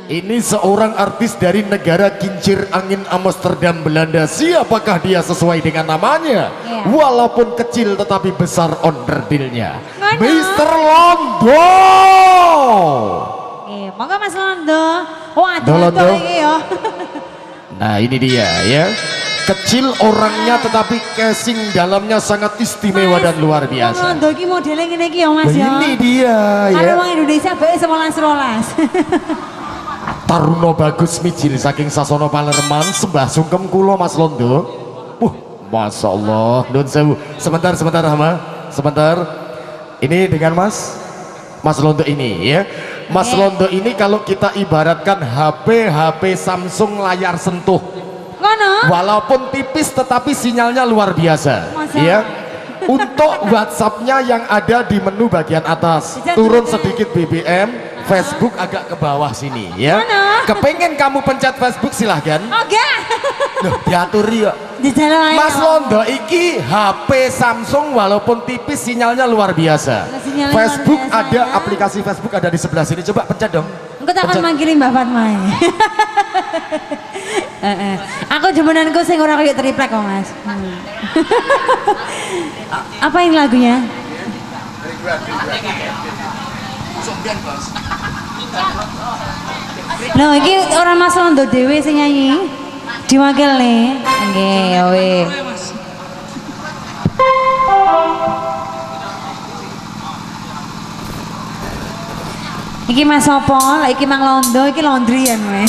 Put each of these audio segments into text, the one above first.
Ini seorang artis dari negara kincir angin Amsterdam, Belanda. Siapakah dia sesuai dengan namanya? Iya. Walaupun kecil tetapi besar onderdilnya. Mana? Mr. Londo. Monggo Mas Londo. Wah, Londo. ada iki ya. Nah, ini dia ya. Kecil orangnya tetapi casing dalamnya sangat istimewa dan luar Mas biasa. Londo iki modelnya ngene iki ya Mas Nah, ya. ini dia ya. Karo wong Indonesia bae 11-12. Taruna bagus mijil saking Sasono Palerman, sembah sungkem kulo Mas Londo. Masya Allah. Nun sewu. Sebentar Hama. Sebentar. Ini dengan Mas Londo ini ya. Mas Londo ini kalau kita ibaratkan HP Samsung layar sentuh. Kono? Walaupun tipis tetapi sinyalnya luar biasa. Masa? Ya. Untuk WhatsAppnya yang ada di menu bagian atas, turun sedikit BBM, Facebook agak ke bawah sini ya. Mana? Kepengen kamu pencet Facebook silahkan. Oke. Loh, diatur ya. Di jalan aja. Mas Londo iki HP Samsung walaupun tipis sinyalnya luar biasa. Sinyalnya Facebook luar biasa, ada, ya. aplikasi Facebook ada di sebelah sini. Coba pencet dong. Engko tak akan Pencet. manggilin Mbak Fatma. Aku jemenanku sing ora kayak triplek kok Mas. Apa ini lagunya? Loh, iki orang Mas Londo dhewe sing nyanyi. Diwakil nih. Nggih, ya weh. Iki Mas Sopo, lah iki Mang Londo, iki laundryan weh.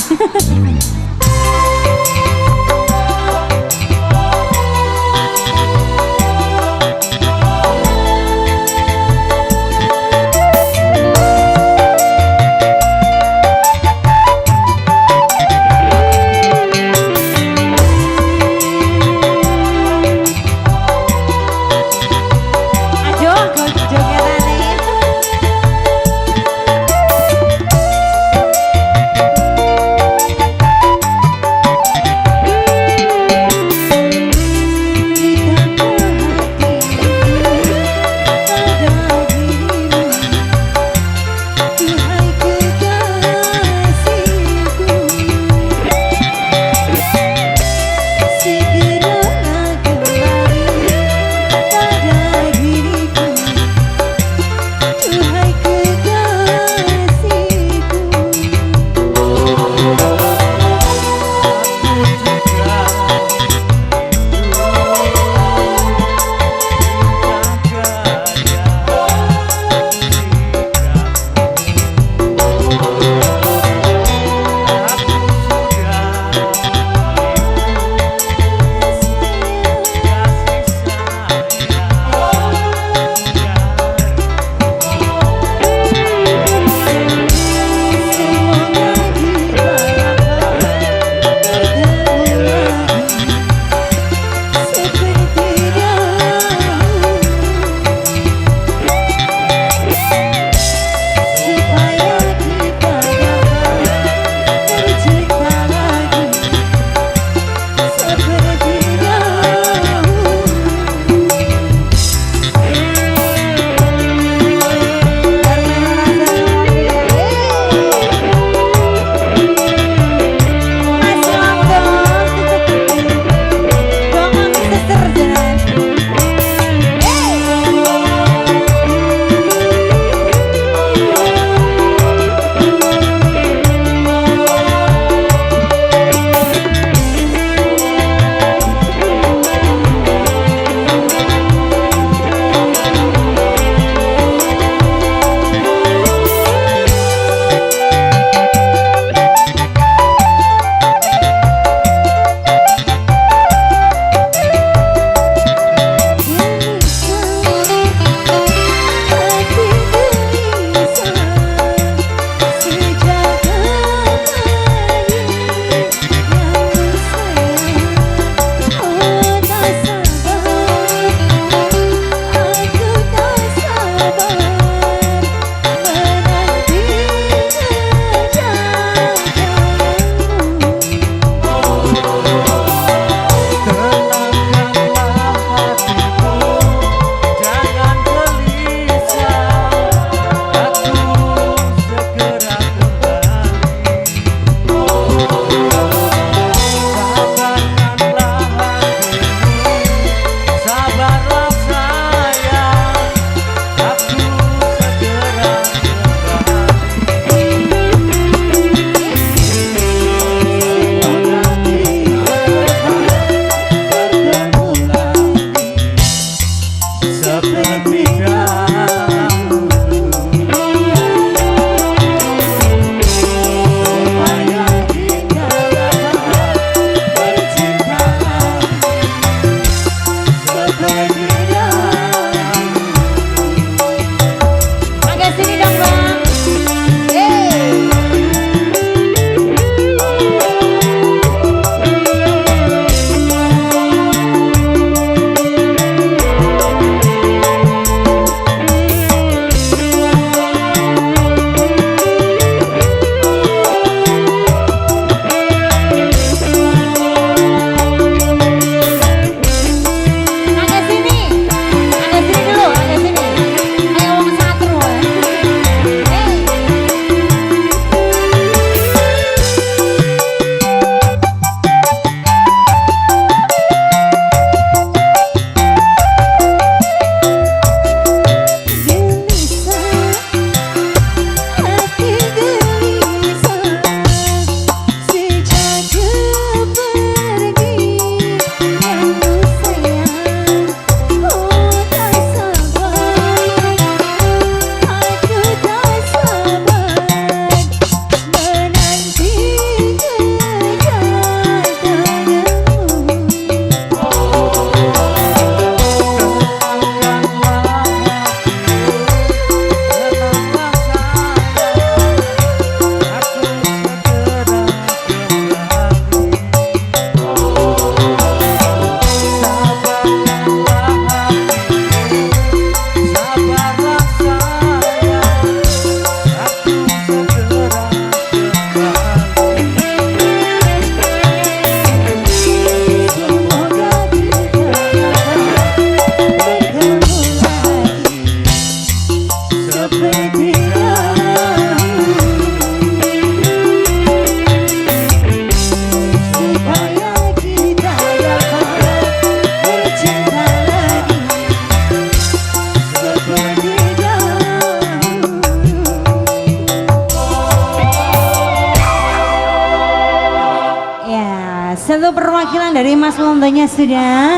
perwakilan dari Mas Londonya sudah